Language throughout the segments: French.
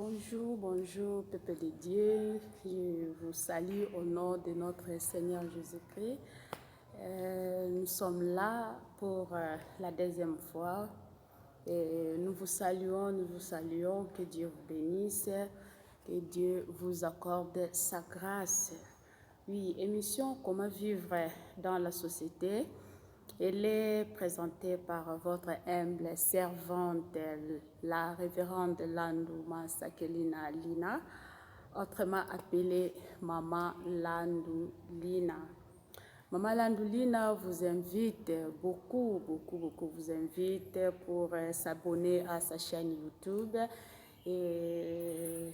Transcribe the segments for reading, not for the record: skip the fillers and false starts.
Bonjour, bonjour, peuple de Dieu. Je vous salue au nom de notre Seigneur Jésus-Christ. Nous sommes là pour la deuxième fois. Et nous vous saluons. Que Dieu vous bénisse, que Dieu vous accorde sa grâce. Oui, émission Comment vivre dans la société. Elle est présentée par votre humble servante, la révérende Landou Mansakelina Lina, autrement appelée Maman Landou Lina. Maman Landou Lina vous invite beaucoup vous invite pour s'abonner à sa chaîne YouTube et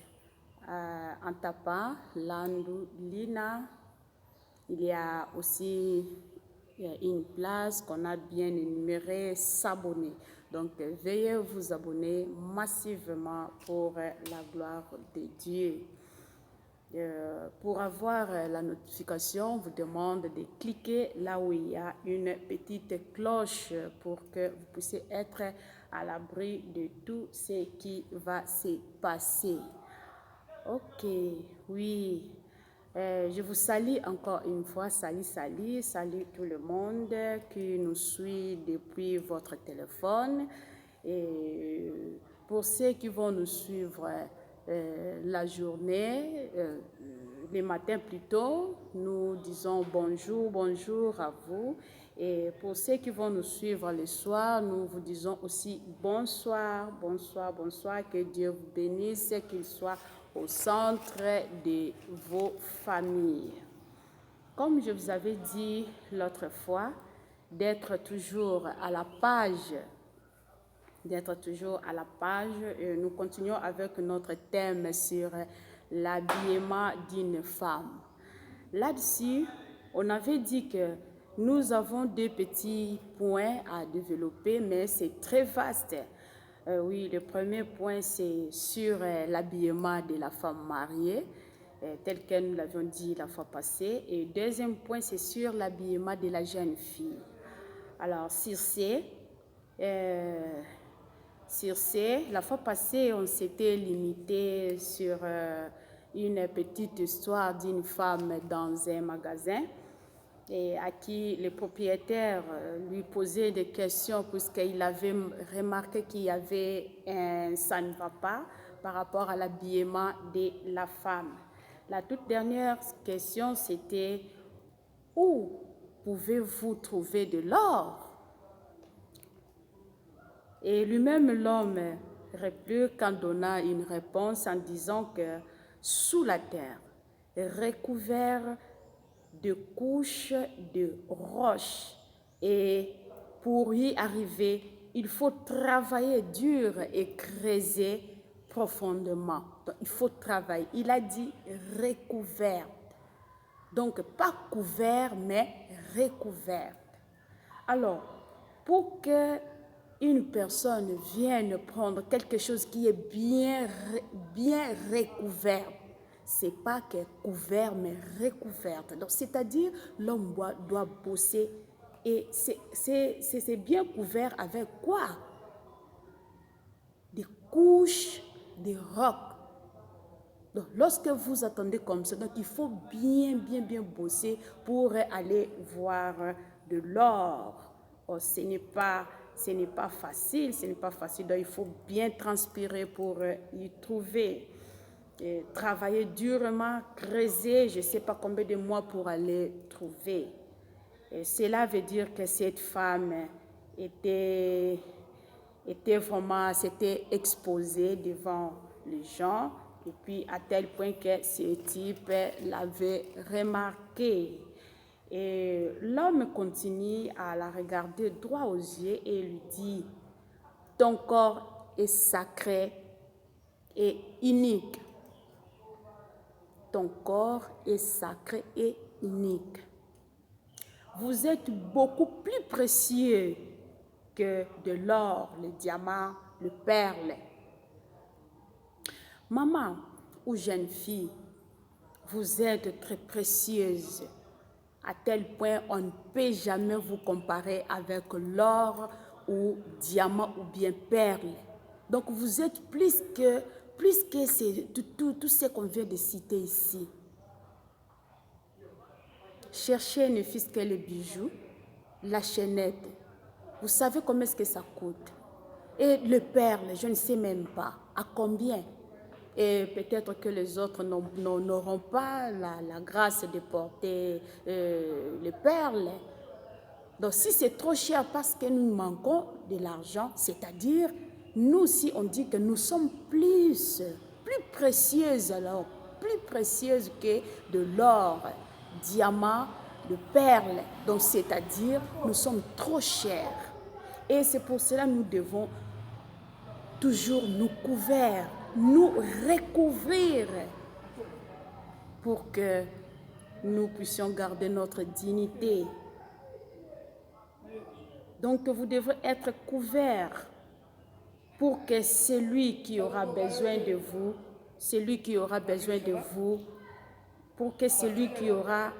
en tapant Landou Lina, il y a aussi une place qu'on a bien énumérée, s'abonner. Donc, veuillez vous abonner massivement pour la gloire de Dieu. Pour avoir la notification, on vous demande de cliquer là où il y a une petite cloche pour que vous puissiez être à l'abri de tout ce qui va se passer. Ok, oui. Je vous salue encore une fois, salut tout le monde qui nous suit depuis votre téléphone. Et pour ceux qui vont nous suivre la journée, les matins plutôt, nous disons bonjour à vous. Et pour ceux qui vont nous suivre le soir, nous vous disons aussi bonsoir, que Dieu vous bénisse, qu'il soit au centre de vos familles. Comme je vous avais dit l'autre fois, d'être toujours à la page, nous continuons avec notre thème sur l'habillement d'une femme. Là-dessus, on avait dit que nous avons deux petits points à développer, mais c'est très vaste. Oui, le premier point, c'est sur l'habillement de la femme mariée, tel que nous l'avions dit la fois passée. Et le deuxième point, c'est sur l'habillement de la jeune fille. Alors, sur la fois passée, on s'était limité sur une petite histoire d'une femme dans un magasin et à qui le propriétaire lui posait des questions puisqu'il avait remarqué qu'il y avait un ça ne va pas par rapport à l'habillement de la femme. La toute dernière question, c'était « Où pouvez-vous trouver de l'or ?» Et lui-même, l'homme réplique en donnant une réponse en disant que sous la terre, recouvert de couches de roches, et pour y arriver, il faut travailler dur et creuser profondément. Donc, il faut travailler. Il a dit recouverte. Donc, pas couvert, mais recouverte. Alors, pour que une personne vienne prendre quelque chose qui est bien recouvert, c'est pas qu'elle est couvert, mais recouverte. Donc, c'est-à-dire, l'homme doit bosser. Et c'est bien couvert avec quoi? Des couches, des rocs. Donc, lorsque vous attendez comme ça, donc il faut bien bosser pour aller voir de l'or. Oh, ce n'est pas facile, donc il faut bien transpirer pour y trouver. Et travailler durement, creuser, je ne sais pas combien de mois pour aller trouver. Et cela veut dire que cette femme s'était exposée devant les gens, et puis à tel point que ce type l'avait remarqué. Et l'homme continue à la regarder droit aux yeux et lui dit « Ton corps est sacré et unique. Ton corps est sacré et unique. Vous êtes beaucoup plus précieux que de l'or, le diamant, le perle. Maman ou jeune fille, vous êtes très précieuse, à tel point on ne peut jamais vous comparer avec l'or ou diamant ou bien perle. Donc vous êtes plus que plus que tout ce qu'on vient de citer ici. Cherchez ne fût-ce que les bijoux, la chaînette. Vous savez combien est-ce que ça coûte? Et le perle, je ne sais même pas. À combien? Et peut-être que les autres n'auront pas la grâce de porter les perles. Donc si c'est trop cher parce que nous manquons de l'argent, c'est-à-dire nous aussi on dit que nous sommes plus précieuses alors, plus précieuses que de l'or, diamant, de perles. Donc c'est-à-dire nous sommes trop chers. Et c'est pour cela que nous devons toujours nous couvrir, nous recouvrir pour que nous puissions garder notre dignité. Donc vous devrez être couverts pour que celui qui aura besoin de vous, pour que celui qui aura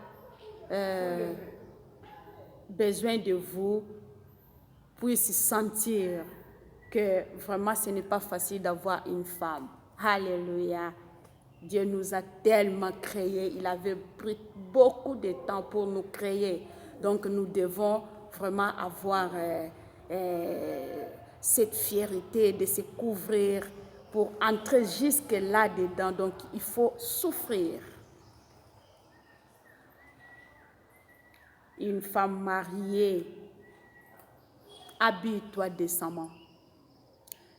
besoin de vous puisse sentir que vraiment ce n'est pas facile d'avoir une femme. Alléluia. Dieu nous a tellement créés, il avait pris beaucoup de temps pour nous créer. Donc nous devons vraiment avoir cette fierté de se couvrir pour entrer jusque là-dedans. Donc il faut souffrir. Une femme mariée, habille-toi décemment.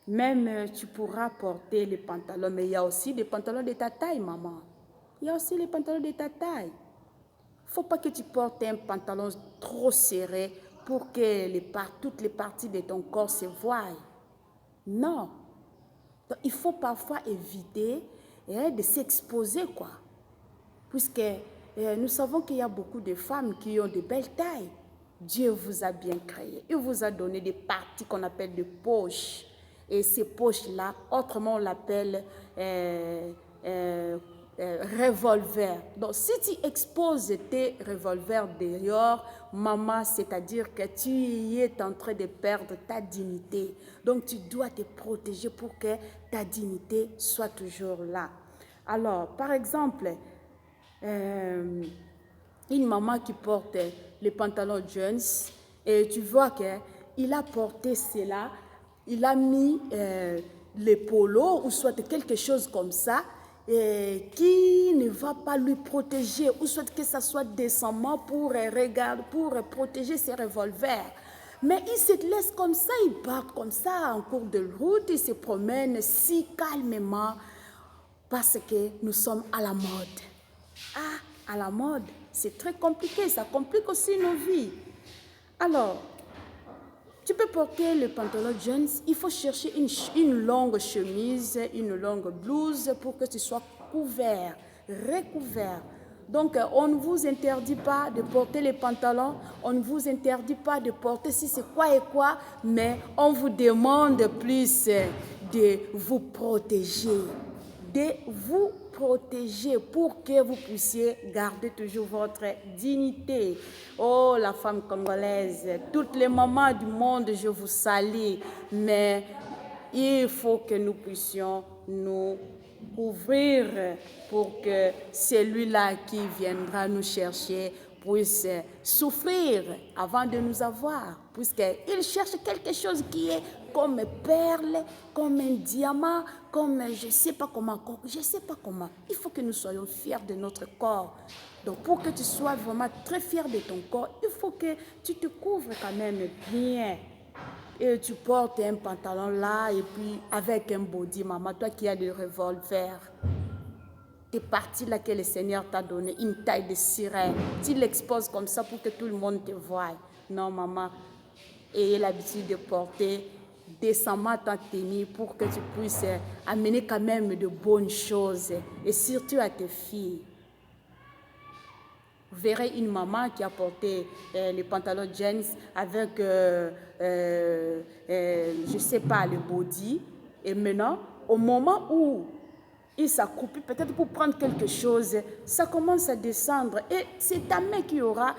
Même tu pourras porter les pantalons, mais il y a aussi des pantalons de ta taille, maman. Il y a aussi les pantalons de ta taille. Il ne faut pas que tu portes un pantalon trop serré pour que toutes les parties de ton corps se voient. Non. Donc, il faut parfois éviter de s'exposer, quoi. Puisque nous savons qu'il y a beaucoup de femmes qui ont de belles tailles. Dieu vous a bien créé. Il vous a donné des parties qu'on appelle des poches. Et ces poches-là, autrement on l'appelle revolver. Donc si tu exposes tes revolvers dehors, maman, c'est-à-dire que tu es en train de perdre ta dignité. Donc tu dois te protéger pour que ta dignité soit toujours là. Alors, par exemple, une maman qui porte les pantalons jeans et tu vois qu'il a porté cela, il a mis les polos ou soit quelque chose comme ça qui ne va pas lui protéger ou soit que ça soit décemment pour protéger ses revolvers. Mais il se laisse comme ça, il part comme ça en cours de route, il se promène si calmement parce que nous sommes à la mode. Ah, à la mode, c'est très compliqué, ça complique aussi nos vies. Alors, tu peux porter le pantalon jeans, il faut chercher une longue chemise, une longue blouse pour que tu sois couvert, recouvert. Donc, on ne vous interdit pas de porter les pantalons, on ne vous interdit pas de porter si c'est quoi et quoi, mais on vous demande plus de vous protéger, pour que vous puissiez garder toujours votre dignité. Oh, la femme congolaise, toutes les mamans du monde, je vous salue, mais il faut que nous puissions nous couvrir pour que celui-là qui viendra nous chercher puisse souffrir avant de nous avoir, puisqu'il cherche quelque chose qui est comme perle, comme un diamant, comme je ne sais pas comment. Il faut que nous soyons fiers de notre corps. Donc pour que tu sois vraiment très fier de ton corps, il faut que tu te couvres quand même bien. Et tu portes un pantalon là et puis avec un body, maman, toi qui as des revolvers, tes parties là que le Seigneur t'a donné, une taille de sirène, tu l'exposes comme ça pour que tout le monde te voie. Non, maman, ayez l'habitude de porter décemment ta tenue pour que tu puisses amener quand même de bonnes choses et surtout à tes filles. Vous verrez une maman qui a porté les pantalons jeans avec, je ne sais pas, le body. Et maintenant, au moment où il s'accroupit, peut-être pour prendre quelque chose, ça commence à descendre. Et c'est ta main qui aura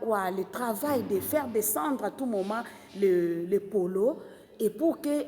quoi, le travail de faire descendre à tout moment le polo. Et pour que